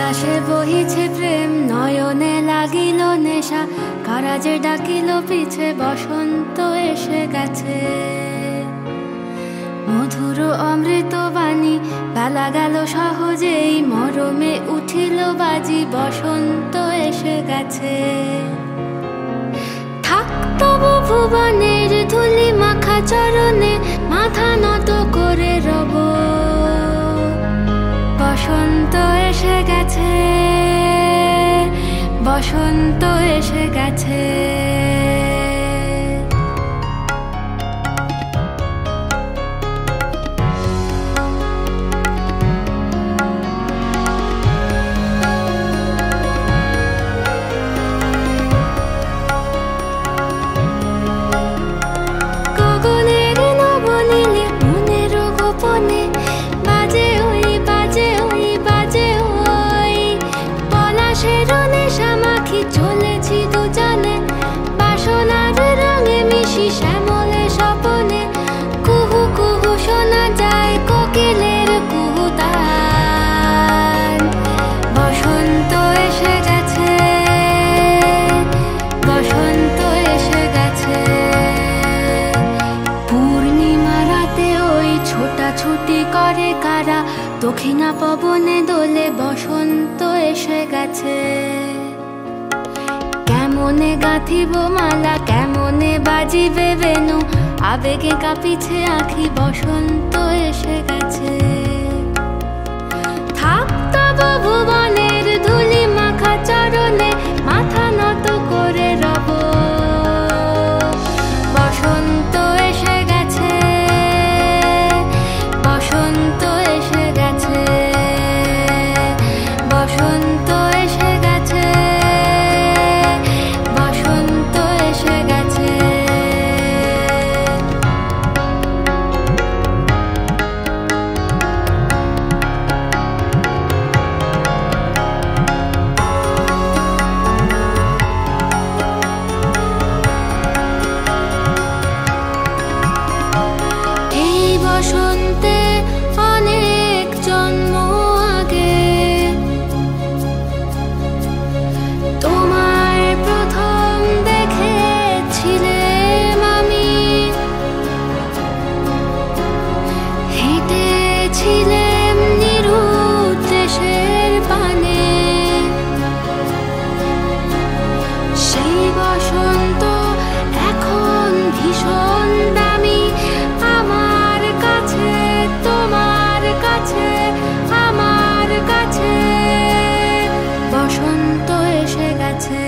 বাতাসে বহিছে প্রেম, নয়নে লাগিল নেশা, কারাজে ডাকিল পিছে, বসন্ত এসে গেছে। মধুর অমৃত বাণী, বেলা গেল সহজেই, মরমে উঠিল বাজি, বসন্ত এসে গেছে। থাক তবু ভুবনের ধুলি মাখা চরণে, মাথা নত করে রব। বসন্ত এসে গেছে, বসন্ত এসে গেছে। চলেছি দুজনে বাসনার রঙে মিশি, শ্যামলে স্বপনে কুহু কুহু শোনা যায় কোকিলের কুহুতান। বসন্ত এসে গেছে, বসন্ত এসে গেছে। পূর্ণিমা রাতে ওই ছোটাছুটি করে কারা, দক্ষিণা পবনে দোলে, বসন্ত এসে গেছে। কেমনে গাঁথিব মালা, কেমনে বাজিবে বেনু, আবেগে কাঁপিছে আঁখি, বসন্ত এসে গেছে। থাক তব ভুবনের ধুলি মাখা চরণে, মাথা নত করে রব। বসন্ত এসে গেছে, বসন্ত এসে গেছে, বসন্ত এসে গেছে, বসন্ত এসে গেছে। এই বসন্তে অনেক জন্ম আগে তোমায় প্রথম দেখেছিলাম আমি। হেঁটেছিলাম নিরুৎ দেশের পানে, সেই বসন্ত এখন ভীষণ দামি আমার কাছে, তোমার কাছে, আমার কাছে। বসন্ত এসে গেছে।